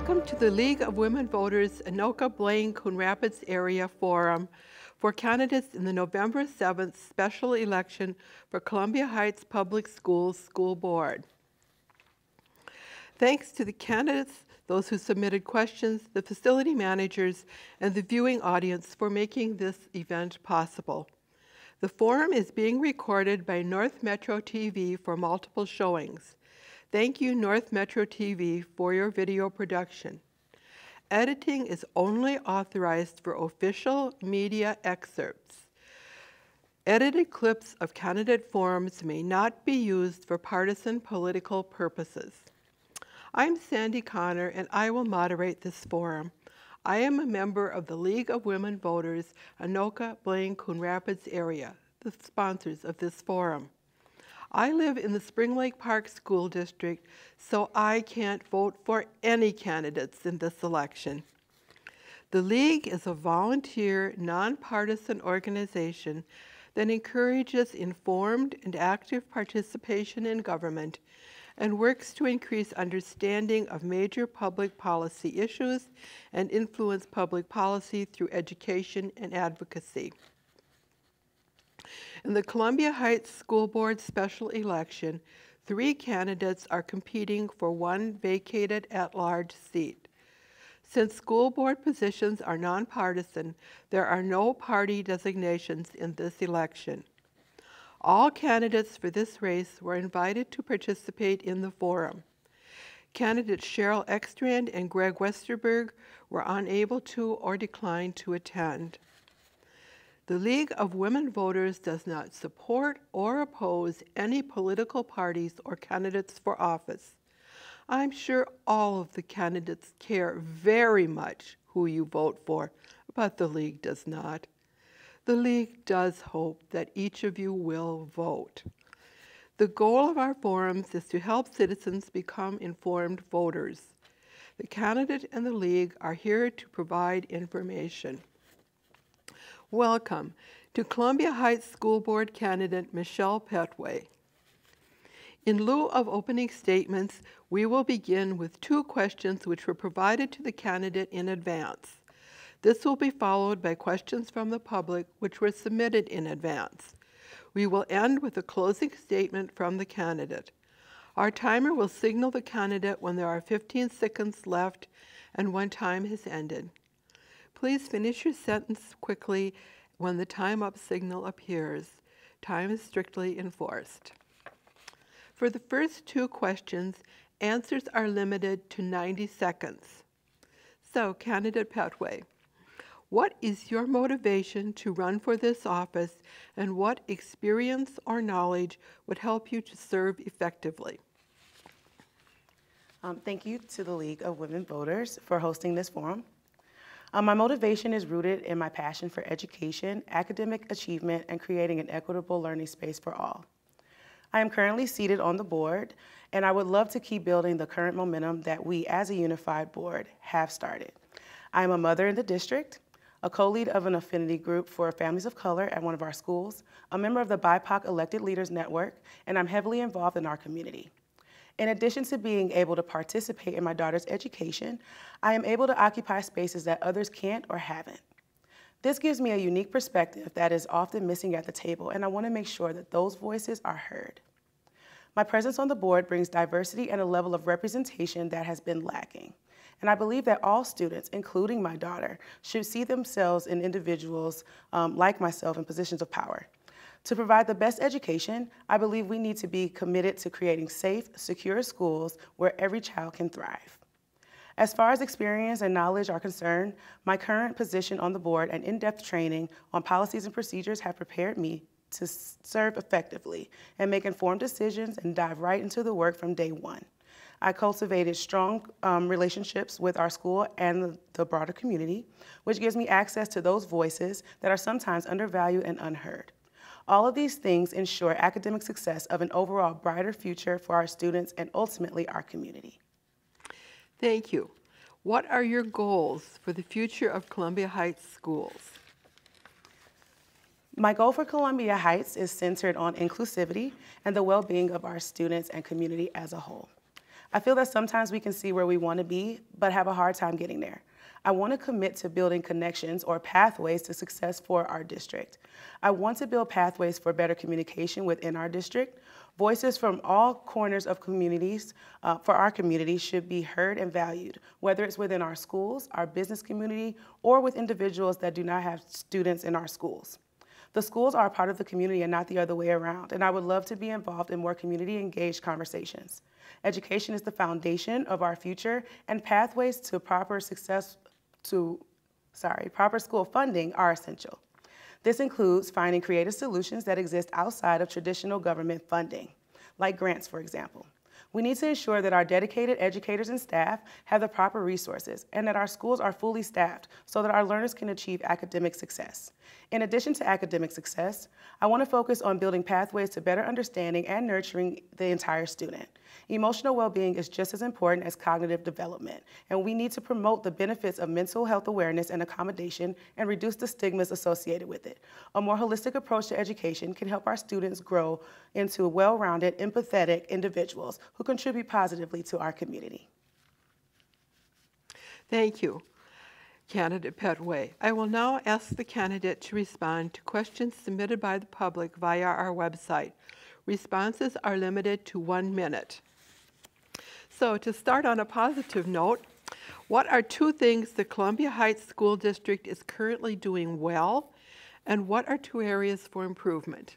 Welcome to the League of Women Voters Anoka Blaine Coon Rapids Area Forum for candidates in the November 7th special election for Columbia Heights Public Schools School Board. Thanks to the candidates, those who submitted questions, the facility managers, and the viewing audience for making this event possible. The forum is being recorded by North Metro TV for multiple showings. Thank you, North Metro TV, for your video production. Editing is only authorized for official media excerpts. Edited clips of candidate forums may not be used for partisan political purposes. I'm Sandy Connor, and I will moderate this forum. I am a member of the League of Women Voters, Anoka Blaine Coon Rapids area, the sponsors of this forum. I live in the Spring Lake Park School District, so I can't vote for any candidates in this election. The League is a volunteer, nonpartisan organization that encourages informed and active participation in government and works to increase understanding of major public policy issues and influence public policy through education and advocacy. In the Columbia Heights School Board special election, 3 candidates are competing for 1 vacated at-large seat. Since school board positions are nonpartisan, there are no party designations in this election. All candidates for this race were invited to participate in the forum. Candidates Cheryl Ekstrand and Greg Westerberg were unable to or declined to attend. The League of Women Voters does not support or oppose any political parties or candidates for office. I'm sure all of the candidates care very much who you vote for, but the League does not. The League does hope that each of you will vote. The goal of our forums is to help citizens become informed voters. The candidate and the League are here to provide information. Welcome to Columbia Heights School Board candidate Michelle Petway. In lieu of opening statements, we will begin with 2 questions which were provided to the candidate in advance. This will be followed by questions from the public which were submitted in advance. We will end with a closing statement from the candidate. Our timer will signal the candidate when there are 15 seconds left and when time has ended. Please finish your sentence quickly when the time up signal appears. Time is strictly enforced. For the first 2 questions, answers are limited to 90 seconds. So, candidate Petway, what is your motivation to run for this office, and what experience or knowledge would help you to serve effectively? Thank you to the League of Women Voters for hosting this forum. My motivation is rooted in my passion for education, academic achievement, and creating an equitable learning space for all. I am currently seated on the board, and I would love to keep building the current momentum that we as a unified board have started. I am a mother in the district, a co-lead of an affinity group for families of color at one of our schools, a member of the BIPOC Elected Leaders Network, and I'm heavily involved in our community. In addition to being able to participate in my daughter's education, I am able to occupy spaces that others can't or haven't. This gives me a unique perspective that is often missing at the table, and I want to make sure that those voices are heard. My presence on the board brings diversity and a level of representation that has been lacking. And I believe that all students, including my daughter, should see themselves in individuals like myself in positions of power. To provide the best education, I believe we need to be committed to creating safe, secure schools where every child can thrive. As far as experience and knowledge are concerned, my current position on the board and in-depth training on policies and procedures have prepared me to serve effectively and make informed decisions and dive right into the work from day one. I cultivated strong relationships with our school and the broader community, which gives me access to those voices that are sometimes undervalued and unheard. All of these things ensure academic success of an overall brighter future for our students and ultimately our community. Thank you. What are your goals for the future of Columbia Heights schools? My goal for Columbia Heights is centered on inclusivity and the well-being of our students and community as a whole. I feel that sometimes we can see where we want to be, but have a hard time getting there. I want to commit to building connections or pathways to success for our district. I want to build pathways for better communication within our district. Voices from all corners of communities for our community should be heard and valued, whether it's within our schools, our business community, or with individuals that do not have students in our schools. The schools are a part of the community and not the other way around, and I would love to be involved in more community-engaged conversations. Education is the foundation of our future, and pathways to proper school funding are essential. This includes finding creative solutions that exist outside of traditional government funding, like grants, for example. We need to ensure that our dedicated educators and staff have the proper resources and that our schools are fully staffed so that our learners can achieve academic success. In addition to academic success, I want to focus on building pathways to better understanding and nurturing the entire student. Emotional well-being is just as important as cognitive development, and we need to promote the benefits of mental health awareness and accommodation and reduce the stigmas associated with it. A more holistic approach to education can help our students grow into well-rounded, empathetic individuals who contribute positively to our community. Thank you, Candidate Petway. I will now ask the candidate to respond to questions submitted by the public via our website. Responses are limited to 1 minute. So to start on a positive note, what are 2 things the Columbia Heights School District is currently doing well, and what are 2 areas for improvement?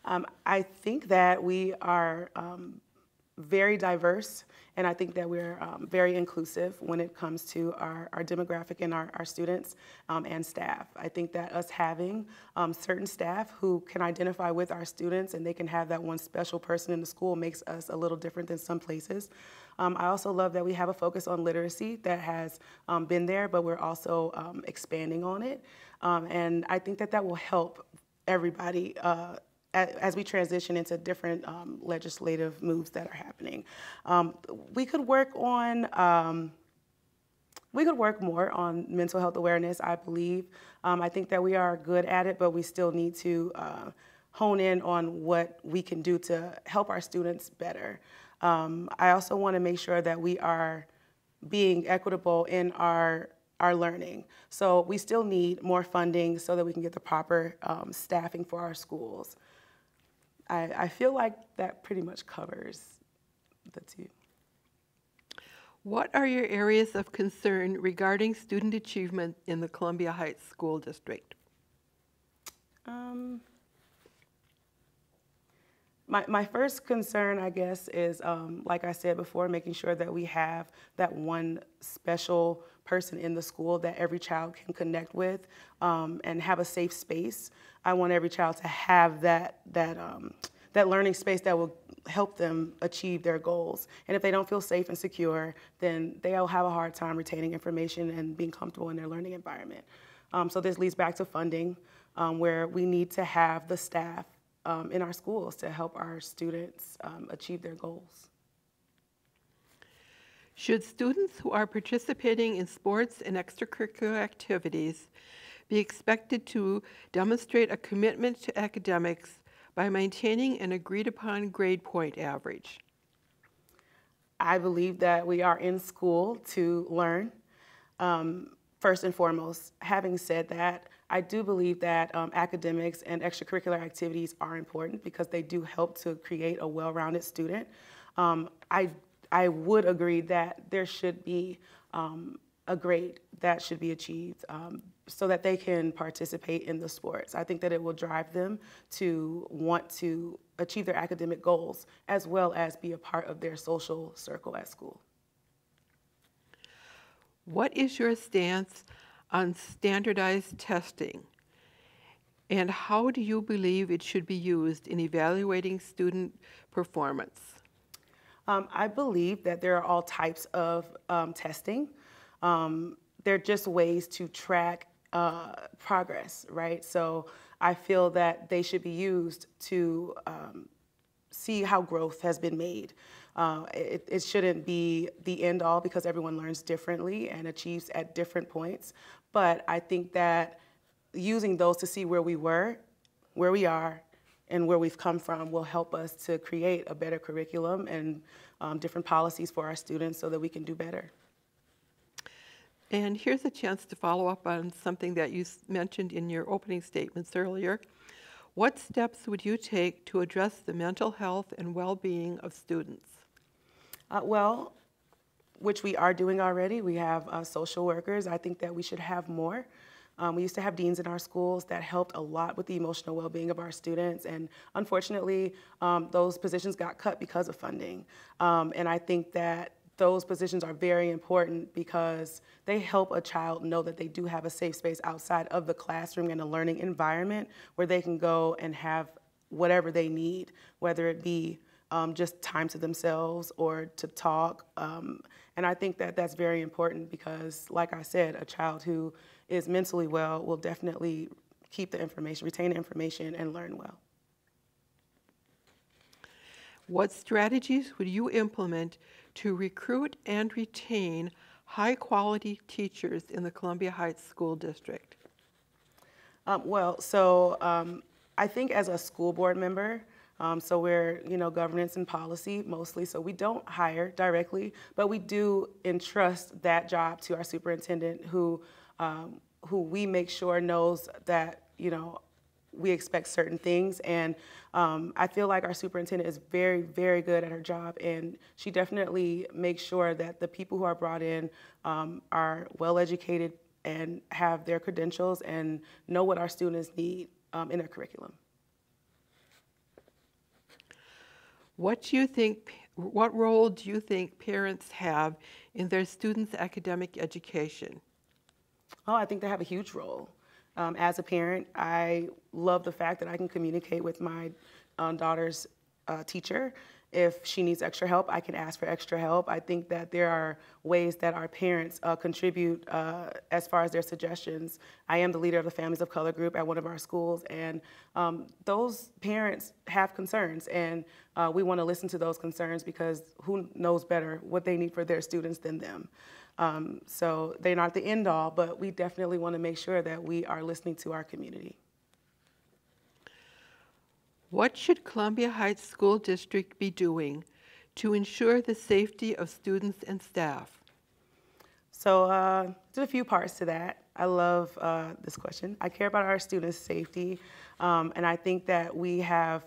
I think that we are very diverse, and I think that we're very inclusive when it comes to our demographic and our students and staff. I think that us having certain staff who can identify with our students and they can have that one special person in the school makes us a little different than some places. I also love that we have a focus on literacy that has been there, but we're also expanding on it. And I think that that will help everybody as we transition into different legislative moves that are happening. We could work more on mental health awareness, I believe. I think that we are good at it, but we still need to hone in on what we can do to help our students better. I also want to make sure that we are being equitable in our learning. So we still need more funding so that we can get the proper staffing for our schools. I feel like that pretty much covers the 2. What are your areas of concern regarding student achievement in the Columbia Heights School District? My first concern, I guess, is, like I said before, making sure that we have that one special person in the school that every child can connect with and have a safe space. I want every child to have that learning space that will help them achieve their goals. And if they don't feel safe and secure, then they'll have a hard time retaining information and being comfortable in their learning environment. So this leads back to funding, where we need to have the staff in our schools to help our students achieve their goals. Should students who are participating in sports and extracurricular activities be expected to demonstrate a commitment to academics by maintaining an agreed-upon grade point average? I believe that we are in school to learn, first and foremost. Having said that, I do believe that academics and extracurricular activities are important because they do help to create a well-rounded student. I would agree that there should be a grade that should be achieved so that they can participate in the sports. I think that it will drive them to want to achieve their academic goals as well as be a part of their social circle at school. What is your stance on standardized testing, and how do you believe it should be used in evaluating student performance? I believe that there are all types of testing. They're just ways to track progress, right? So I feel that they should be used to see how growth has been made. It shouldn't be the end all because everyone learns differently and achieves at different points. But I think that using those to see where we were, where we are, and where we've come from will help us to create a better curriculum and different policies for our students so that we can do better. And here's a chance to follow up on something that you mentioned in your opening statements earlier. What steps would you take to address the mental health and well-being of students? Well, which we are doing already. We have social workers. I think that we should have more. We used to have deans in our schools that helped a lot with the emotional well-being of our students, and unfortunately, those positions got cut because of funding. And I think that those positions are very important because they help a child know that they do have a safe space outside of the classroom and a learning environment where they can go and have whatever they need, whether it be just time to themselves or to talk. And I think that that's very important because, like I said, a child who is mentally well will definitely keep the information, retain the information, and learn well. What strategies would you implement to recruit and retain high-quality teachers in the Columbia Heights School District? I think as a school board member, so we're, governance and policy mostly, so we don't hire directly, but we do entrust that job to our superintendent who we make sure knows that, we expect certain things. And I feel like our superintendent is very, very good at her job, and she definitely makes sure that the people who are brought in are well-educated and have their credentials and know what our students need in their curriculum. What role do you think parents have in their students' academic education? Oh, I think they have a huge role. As a parent, I love the fact that I can communicate with my daughter's teacher. If she needs extra help, I can ask for extra help. I think that there are ways that our parents contribute as far as their suggestions. I am the leader of the Families of Color group at one of our schools, and those parents have concerns, and we want to listen to those concerns because who knows better what they need for their students than them. So they're not the end all, but we definitely want to make sure that we are listening to our community. What should Columbia Heights School District be doing to ensure the safety of students and staff? So there's a few parts to that. I love this question. I care about our students' safety, and I think that we have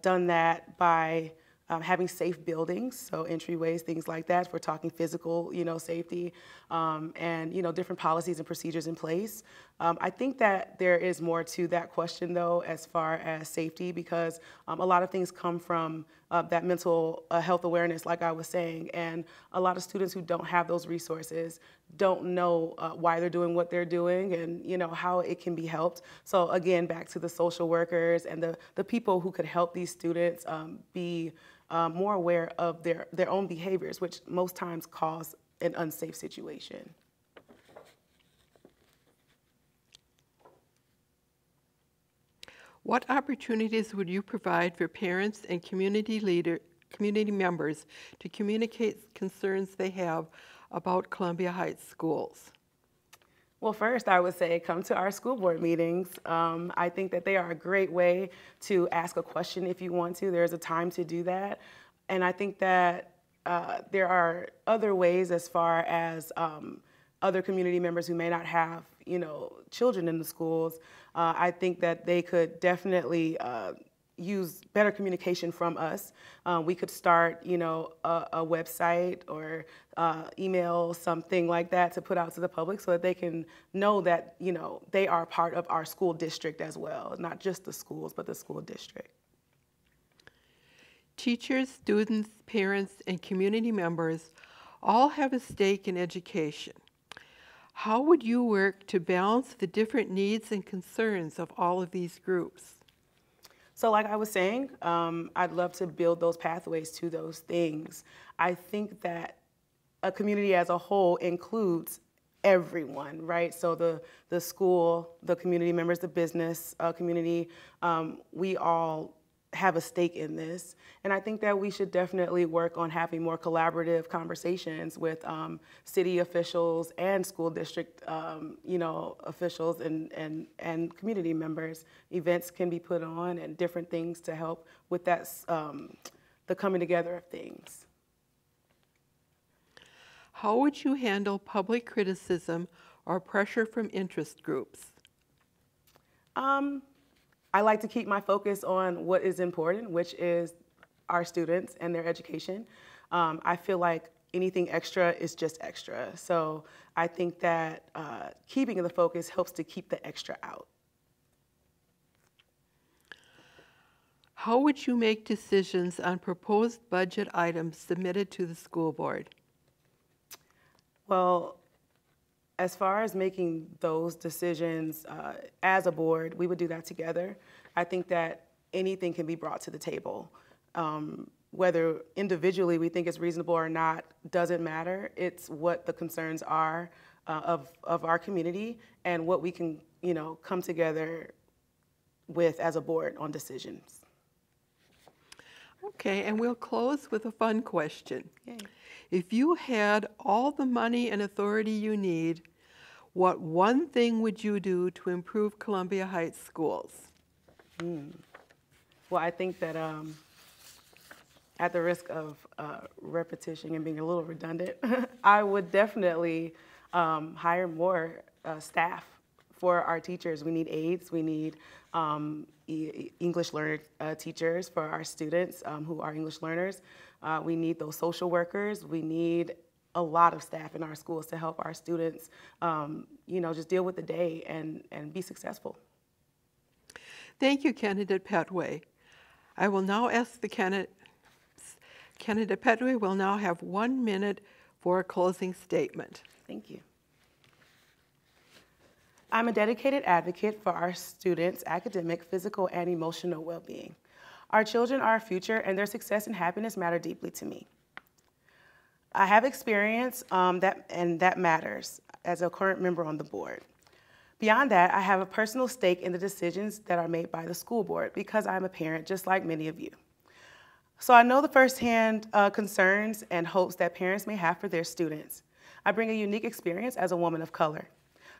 done that by having safe buildings, so entryways, things like that. If we're talking physical, safety, and different policies and procedures in place. I think that there is more to that question, though, as far as safety, because a lot of things come from that mental health awareness, like I was saying, and a lot of students who don't have those resources don't know why they're doing what they're doing and how it can be helped. So again, back to the social workers and the people who could help these students be more aware of their own behaviors, which most times cause an unsafe situation. What opportunities would you provide for parents and community members to communicate concerns they have about Columbia Heights schools? Well, first, I would say come to our school board meetings. I think that they are a great way to ask a question if you want to. There's a time to do that. And I think that there are other ways as far as other community members who may not have, children in the schools. I think that they could definitely use better communication from us. We could start, a website or email, something like that to put out to the public so that they can know that, they are part of our school district as well, not just the schools, but the school district. Teachers, students, parents, and community members all have a stake in education. How would you work to balance the different needs and concerns of all of these groups? So like I was saying, I'd love to build those pathways to those things. I think that a community as a whole includes everyone, right? So the school, the community members, the business community, we all have a stake in this. And I think that we should definitely work on having more collaborative conversations with city officials and school district, officials and community members. Events can be put on and different things to help with that, the coming together of things. How would you handle public criticism or pressure from interest groups? I like to keep my focus on what is important, which is our students and their education. I feel like anything extra is just extra. So I think that keeping the focus helps to keep the extra out. How would you make decisions on proposed budget items submitted to the school board? Well, as far as making those decisions as a board, we would do that together. I think that anything can be brought to the table. Whether individually we think it's reasonable or not doesn't matter. It's what the concerns are of our community and what we can, come together with as a board on decisions. Okay, and we'll close with a fun question. Yay. If you had all the money and authority you need, what one thing would you do to improve Columbia Heights schools? Well, I think that at the risk of repetition and being a little redundant, I would definitely hire more staff for our teachers. We need aides, we need English learner teachers for our students who are English learners. We need those social workers. We need a lot of staff in our schools to help our students, just deal with the day and be successful. Thank you, Candidate Petway. I will now ask the candidate Petway will now have 1 minute for a closing statement. Thank you. I'm a dedicated advocate for our students' academic, physical, and emotional well-being. Our children are our future, and their success and happiness matter deeply to me. I have experience that matters as a current member on the board. Beyond that, I have a personal stake in the decisions that are made by the school board because I'm a parent just like many of you. So I know the firsthand concerns and hopes that parents may have for their students. I bring a unique experience as a woman of color.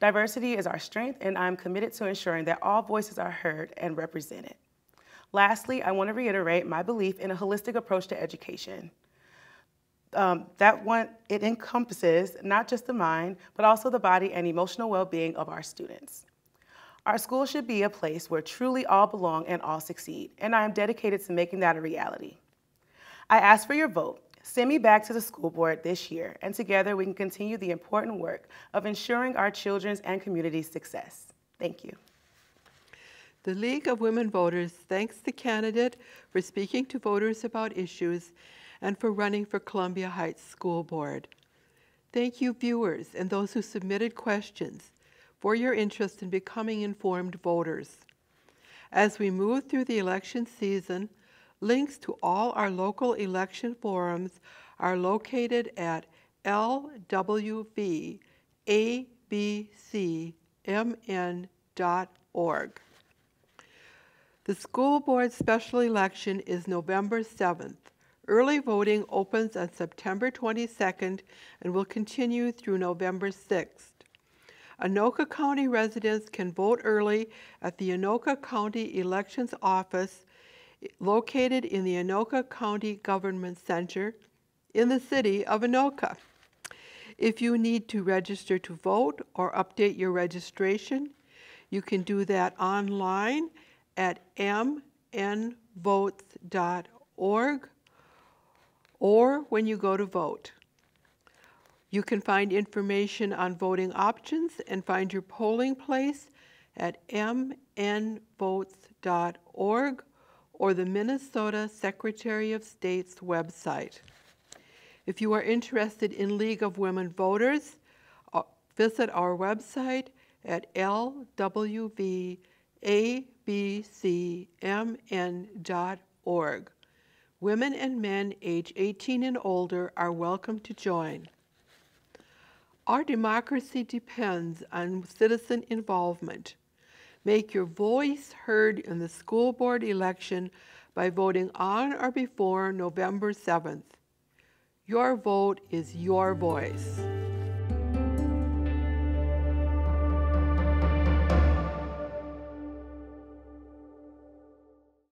Diversity is our strength, and I'm committed to ensuring that all voices are heard and represented. Lastly, I want to reiterate my belief in a holistic approach to education. It encompasses not just the mind, but also the body and emotional well-being of our students. Our school should be a place where truly all belong and all succeed, and I am dedicated to making that a reality. I ask for your vote. Send me back to the school board this year, and together we can continue the important work of ensuring our children's and community's success. Thank you. The League of Women Voters thanks the candidate for speaking to voters about issues and for running for Columbia Heights School Board. Thank you, viewers, and those who submitted questions for your interest in becoming informed voters. As we move through the election season, links to all our local election forums are located at lwvabcmn.org. The school board special election is November 7th. Early voting opens on September 22nd and will continue through November 6th. Anoka County residents can vote early at the Anoka County Elections Office located in the Anoka County Government Center in the city of Anoka. If you need to register to vote or update your registration, you can do that online at mnvotes.org or when you go to vote. You can find information on voting options and find your polling place at mnvotes.org or the Minnesota Secretary of State's website. If you are interested in League of Women Voters, visit our website at lwvabcmn.org. Women and men age 18 and older are welcome to join. Our democracy depends on citizen involvement. Make your voice heard in the school board election by voting on or before November 7th. Your vote is your voice.